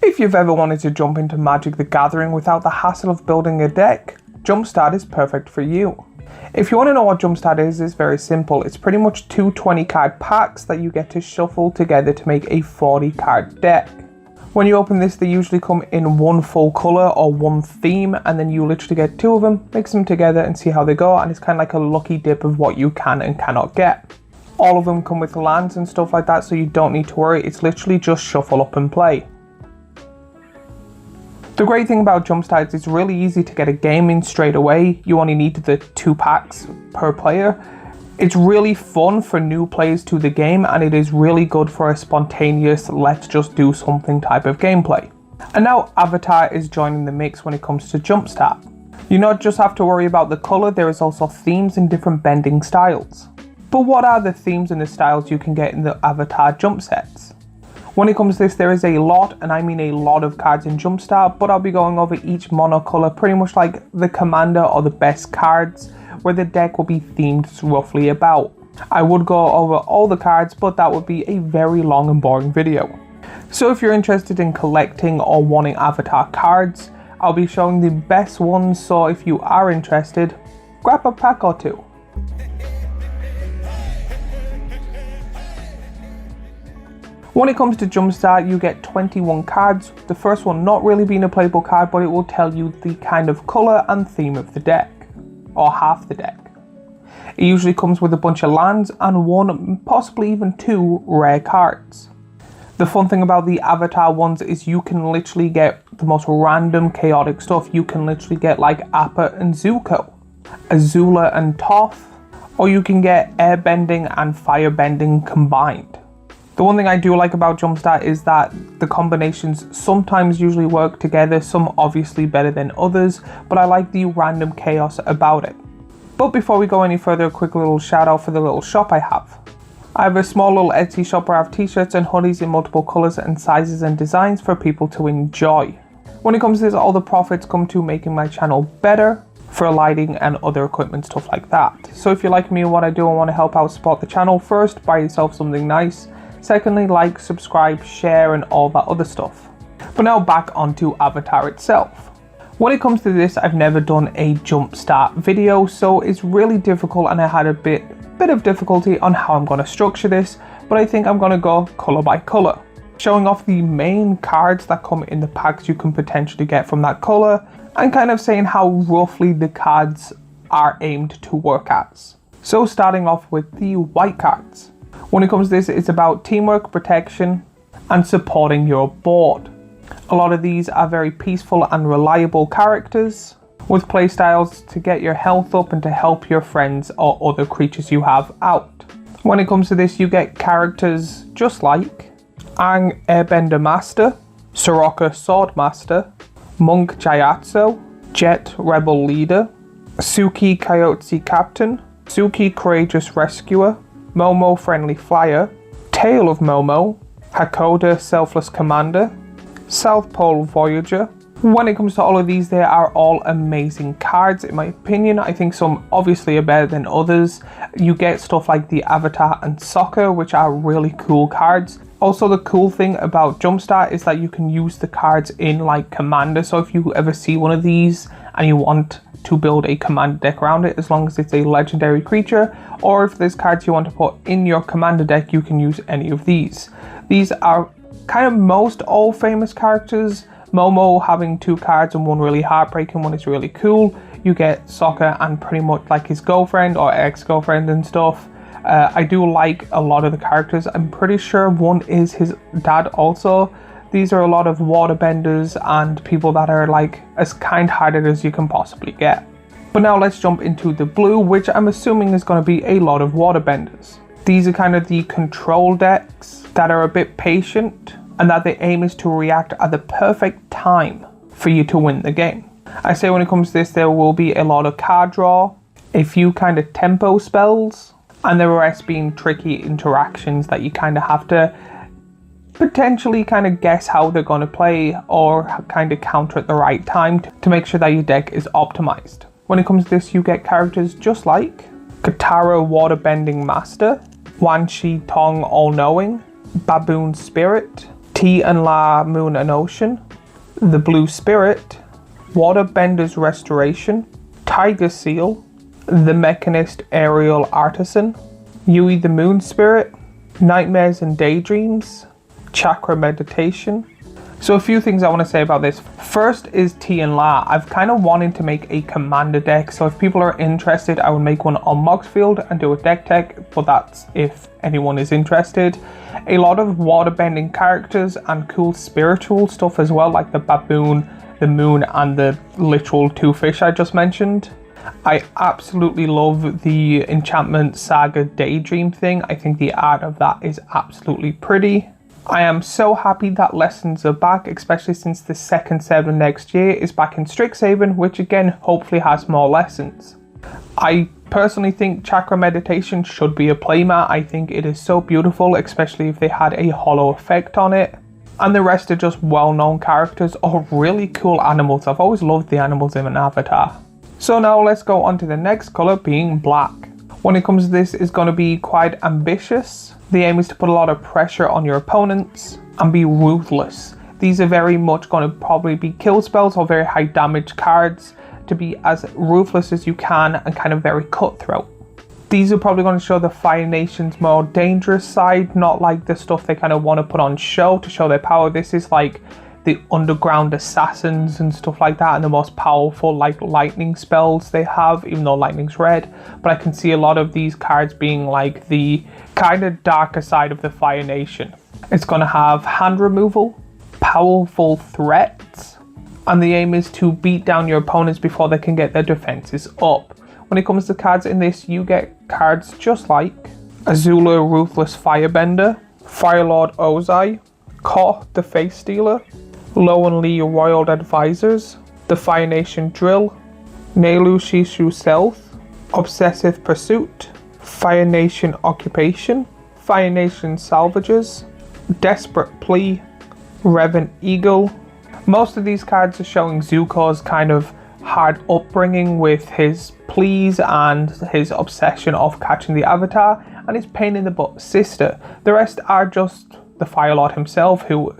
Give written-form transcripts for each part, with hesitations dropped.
If you've ever wanted to jump into Magic the Gathering without the hassle of building a deck, Jumpstart is perfect for you. If you want to know what Jumpstart is, it's very simple. It's pretty much two 20-card packs that you get to shuffle together to make a 40-card deck. When you open this, they usually come in one full color or one theme, and then you literally get two of them, mix them together and see how they go, and it's kind of like a lucky dip of what you can and cannot get. All of them come with lands and stuff like that, so you don't need to worry. It's literally just shuffle up and play. The great thing about Jumpstart is it's really easy to get a game in straight away. You only need the 2 packs per player. It's really fun for new players to the game, and it is really good for a spontaneous let's just do something type of gameplay. And now Avatar is joining the mix when it comes to Jumpstart. You not just have to worry about the color, there is also themes and different bending styles. But what are the themes and the styles you can get in the Avatar jump sets? When it comes to this, there is a lot, and I mean a lot of cards in Jumpstart, but I'll be going over each monocolor, pretty much like the commander or the best cards, where the deck will be themed roughly about. I would go over all the cards, but that would be a very long and boring video. So if you're interested in collecting or wanting Avatar cards, I'll be showing the best ones, so if you are interested, grab a pack or two. When it comes to Jumpstart, you get 21 cards, the first one not really being a playable card, but it will tell you the kind of colour and theme of the deck, or half the deck. It usually comes with a bunch of lands and 1, possibly even 2 rare cards. The fun thing about the Avatar ones is you can literally get the most random chaotic stuff. You can literally get like Appa and Zuko, Azula and Toph, or you can get airbending and firebending combined. The one thing I do like about Jumpstart is that the combinations sometimes usually work together, some obviously better than others, but I like the random chaos about it. But before we go any further, a quick little shout out for the little shop I have. I have a small little Etsy shop where I have t-shirts and hoodies in multiple colours and sizes and designs for people to enjoy. When it comes to this, all the profits come to making my channel better for lighting and other equipment, stuff like that. So if you like me and what I do and want to help out support the channel, first buy yourself something nice. Secondly, like, subscribe, share, and all that other stuff. But now back onto Avatar itself. When it comes to this, I've never done a Jumpstart video, so it's really difficult, and I had a bit of difficulty on how I'm going to structure this, but I think I'm going to go color by color, showing off the main cards that come in the packs you can potentially get from that color, and kind of saying how roughly the cards are aimed to work as. So starting off with the white cards. When it comes to this, it's about teamwork, protection, and supporting your board. A lot of these are very peaceful and reliable characters with playstyles to get your health up and to help your friends or other creatures you have out. When it comes to this, you get characters just like Aang Airbender Master, Soroka Sword Master, Monk Gyatso, Jet Rebel Leader, Suki Coyote Captain, Suki Courageous Rescuer, Momo Friendly Flyer, Tale of Momo, Hakoda Selfless Commander, South Pole Voyager. When it comes to all of these, they are all amazing cards in my opinion. I think some obviously are better than others. You get stuff like the Avatar and Sokka, which are really cool cards. Also, the cool thing about Jumpstart is that you can use the cards in like Commander, so if you ever see one of these and you want to build a Commander deck around it, as long as it's a legendary creature, or if there's cards you want to put in your Commander deck, you can use any of these. These are kind of most all famous characters. Momo having 2 cards and one really heartbreaking one is really cool. You get Sokka and pretty much like his girlfriend or ex-girlfriend and stuff. I do like a lot of the characters. I'm pretty sure one is his dad also. These are a lot of waterbenders and people that are like as kind-hearted as you can possibly get. But now let's jump into the blue, which I'm assuming is going to be a lot of waterbenders. These are kind of the control decks that are a bit patient and that the aim is to react at the perfect time for you to win the game. I say when it comes to this, there will be a lot of card draw, a few kind of tempo spells, and the rest being tricky interactions that you kind of have to potentially kind of guess how they're going to play or kind of counter at the right time to make sure that your deck is optimized. When it comes to this, you get characters just like Katara Waterbending Master, Wan Shi Tong All-Knowing, Baboon Spirit, Tea and La, Moon and Ocean, the Blue Spirit, Waterbender's Restoration, Tiger Seal, the Mechanist Aerial Artisan, Yui the Moon Spirit, Nightmares and Daydreams, Chakra Meditation. So a few things I want to say about this. First is Tea and La. I've kind of wanted to make a commander deck, so if people are interested, I would make one on Moxfield and do a deck tech, but that's if anyone is interested. A lot of waterbending characters and cool spiritual stuff as well, like the baboon, the moon, and the literal two fish I just mentioned. I absolutely love the Enchantment Saga Daydream thing. I think the art of that is absolutely pretty. I am so happy that lessons are back, especially since the second set of next year is back in Strixhaven, which again hopefully has more lessons. I personally think Chakra Meditation should be a playmat. I think it is so beautiful, especially if they had a hollow effect on it. And the rest are just well-known characters or really cool animals. I've always loved the animals in an avatar. So now let's go on to the next colour, being black. When it comes to this, it's going to be quite ambitious. The aim is to put a lot of pressure on your opponents and be ruthless. These are very much going to probably be kill spells or very high damage cards, to be as ruthless as you can and kind of very cutthroat. These are probably going to show the Fire Nation's more dangerous side, not like the stuff they kind of want to put on show to show their power. This is like the underground assassins and stuff like that, and the most powerful like lightning spells they have, even though lightning's red. But I can see a lot of these cards being like the kind of darker side of the Fire Nation. It's going to have hand removal, powerful threats, and the aim is to beat down your opponents before they can get their defenses up. When it comes to cards in this, you get cards just like Azula Ruthless Firebender, Firelord Ozai, Koth the Face Stealer, Lowen Lee Royal Advisors, the Fire Nation Drill, Nelu Shishu Stealth, Obsessive Pursuit, Fire Nation Occupation, Fire Nation Salvages, Desperate Plea, Revan Eagle. Most of these cards are showing Zuko's kind of hard upbringing with his pleas and his obsession of catching the Avatar and his pain in the butt sister. The rest are just the Fire Lord himself, who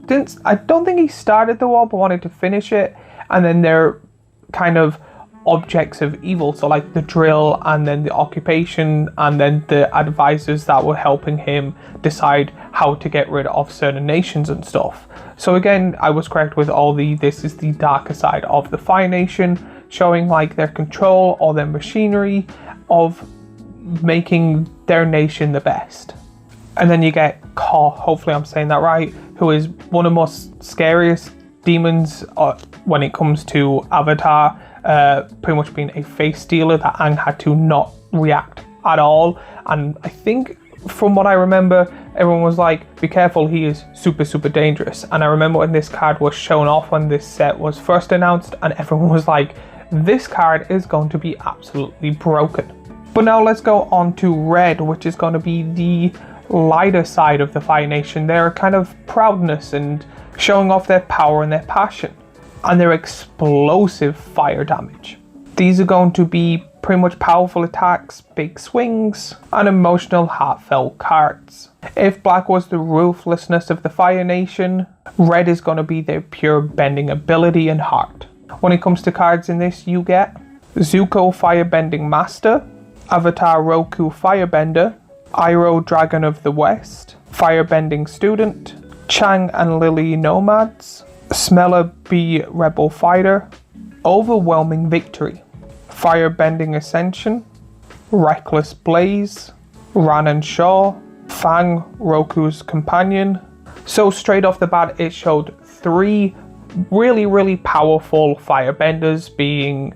didn't, I don't think he started the war but wanted to finish it, and then they're kind of objects of evil, so like the drill and then the occupation and then the advisors that were helping him decide how to get rid of certain nations and stuff. So again, I was correct with all this is the darker side of the Fire Nation, showing like their control or their machinery of making their nation the best. And then you get Koth, hopefully I'm saying that right, who is one of the most scariest demons when it comes to Avatar, pretty much being a face stealer that Aang had to not react at all. And I think from what I remember, everyone was like, be careful, he is super, super dangerous. And I remember when this card was shown off when this set was first announced, and everyone was like, this card is going to be absolutely broken. But now let's go on to red, which is going to be the lighter side of the Fire Nation. Their kind of proudness and showing off their power and their passion and their explosive fire damage. These are going to be pretty much powerful attacks, big swings, and emotional heartfelt cards. If black was the ruthlessness of the Fire Nation, red is going to be their pure bending ability and heart. When it comes to cards in this, you get Zuko Firebending Master, Avatar Roku Firebender, Iroh Dragon of the West, Firebending Student, Chang and Lily Nomads, Smeller B Rebel Fighter, Overwhelming Victory, Firebending Ascension, Reckless Blaze, Ran and Shaw, Fang Roku's Companion. So straight off the bat, it showed three really powerful firebenders, being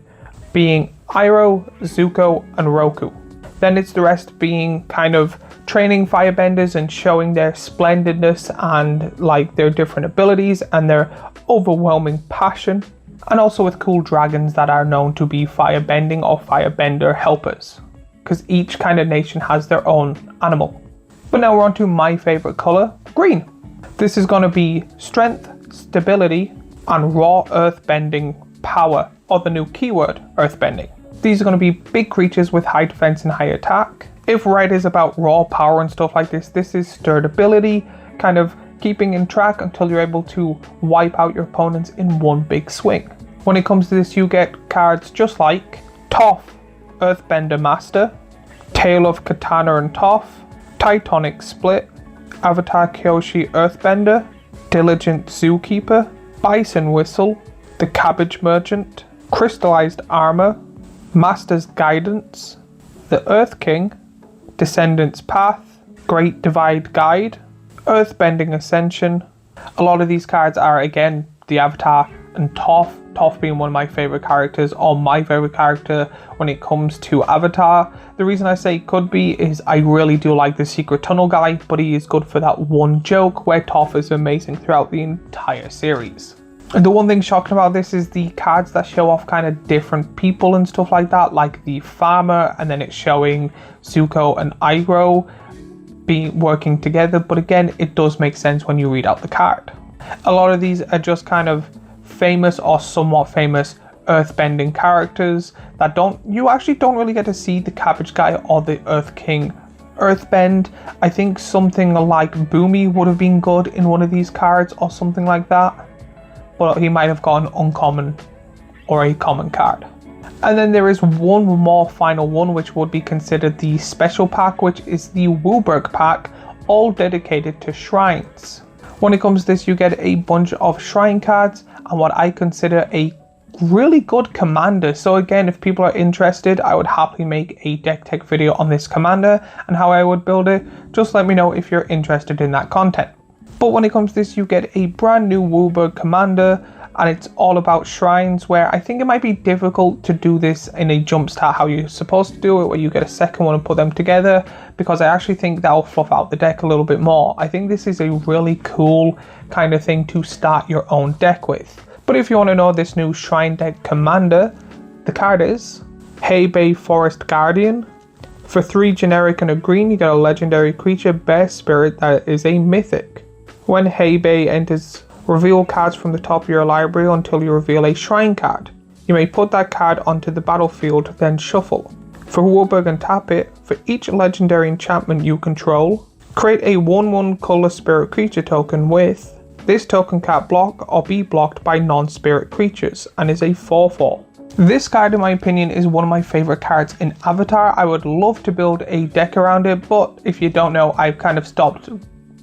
Iroh, Zuko, and Roku. Then it's the rest being kind of training firebenders and showing their splendidness and like their different abilities and their overwhelming passion. And also with cool dragons that are known to be firebending or firebender helpers, because each kind of nation has their own animal. But now we're on to my favorite color, green. This is going to be strength, stability, and raw earthbending power, or the new keyword, earthbending. These are going to be big creatures with high defense and high attack. If red is about raw power and stuff like this, this is sturdy ability, kind of keeping in track until you're able to wipe out your opponents in one big swing. When it comes to this, you get cards just like Toph, Earthbender Master, Tale of Katana and Toph, Titanic Split, Avatar Kyoshi Earthbender, Diligent Zookeeper, Bison Whistle, the Cabbage Merchant, Crystallized Armor, Master's Guidance, the Earth King, Descendant's Path, Great Divide Guide, Earthbending Ascension. A lot of these cards are again the Avatar and Toph. Toph being one of my favorite characters, or my favorite character when it comes to Avatar. The reason I say could be is I really do like the Secret Tunnel guy, but he is good for that one joke, where Toph is amazing throughout the entire series. And the one thing shocking about this is the cards that show off kind of different people and stuff like that, like the farmer, and then it's showing Zuko and Iroh working together. But again, it does make sense when you read out the card. A lot of these are just kind of famous or somewhat famous earthbending characters that you actually don't really get to see the Cabbage Guy or the Earth King earthbend. I think something like Boomy would have been good in one of these cards or something like that, but he might have got an uncommon or a common card. And then there is one more final one, which would be considered the special pack, which is the Wooburg pack, all dedicated to shrines. When it comes to this, you get a bunch of shrine cards and what I consider a really good commander. So again, if people are interested, I would happily make a deck tech video on this commander and how I would build it. Just let me know if you're interested in that content. But when it comes to this, you get a brand new Wooburg commander, and it's all about shrines, where I think it might be difficult to do this in a Jumpstart how you're supposed to do it, where you get a second one and put them together, because I actually think that'll fluff out the deck a little bit more. I think this is a really cool kind of thing to start your own deck with. But if you want to know this new shrine deck commander, the card is Hebei Forest Guardian. For 3 generic and a green, you get a legendary creature, Bear Spirit, that is a mythic. When Hebei enters, reveal cards from the top of your library until you reveal a shrine card. You may put that card onto the battlefield, then shuffle. For Wooburg and tap it, for each legendary enchantment you control, create a 1/1 color spirit creature token with this token can't block or be blocked by non-spirit creatures and is a 4/4. This card, in my opinion, is one of my favorite cards in Avatar. I would love to build a deck around it, but if you don't know, I've kind of stopped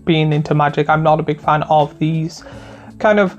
being into Magic. I'm not a big fan of these kind of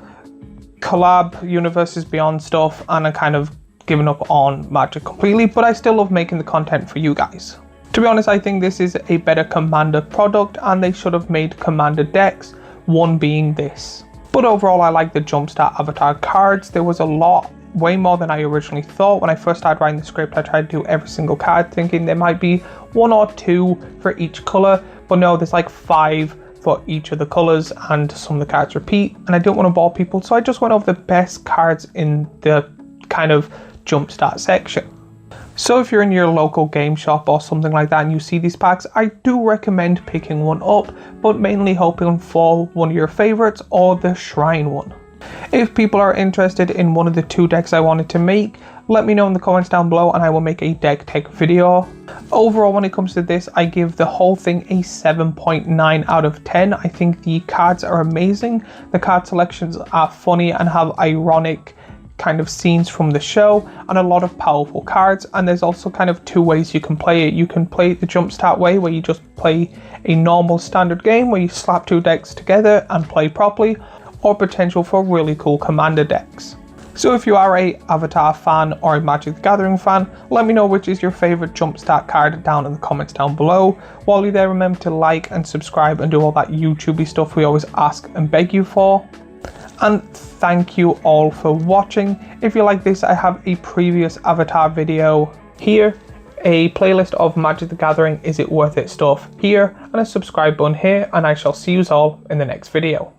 collab Universes Beyond stuff, and I kind of given up on Magic completely, but I still love making the content for you guys. To be honest, I think this is a better Commander product, and they should have made Commander decks, one being this. But overall, I like the Jumpstart Avatar cards. There was a lot, way more than I originally thought. When I first started writing the script, I tried to do every single card, thinking there might be 1 or 2 for each color, but no, there's like 5 for each of the colors, and some of the cards repeat, and I didn't want to bore people, so I just went over the best cards in the kind of Jumpstart section. So if you're in your local game shop or something like that and you see these packs, I do recommend picking one up, but mainly hoping for one of your favorites or the shrine one. If people are interested in one of the 2 decks I wanted to make, let me know in the comments down below and I will make a deck tech video. Overall, when it comes to this, I give the whole thing a 7.9 out of 10. I think the cards are amazing. The card selections are funny and have ironic kind of scenes from the show, and a lot of powerful cards. And there's also kind of 2 ways you can play it. You can play it the Jumpstart way, where you just play a normal standard game where you slap 2 decks together and play properly, or potential for really cool commander decks. So if you are a Avatar fan or a Magic the Gathering fan, let me know which is your favorite Jumpstart card down in the comments down below. While you're there, remember to like and subscribe and do all that YouTubey stuff we always ask and beg you for. And thank you all for watching. If you like this, I have a previous Avatar video here, a playlist of Magic the Gathering Is It Worth It stuff here, and a subscribe button here, and I shall see you all in the next video.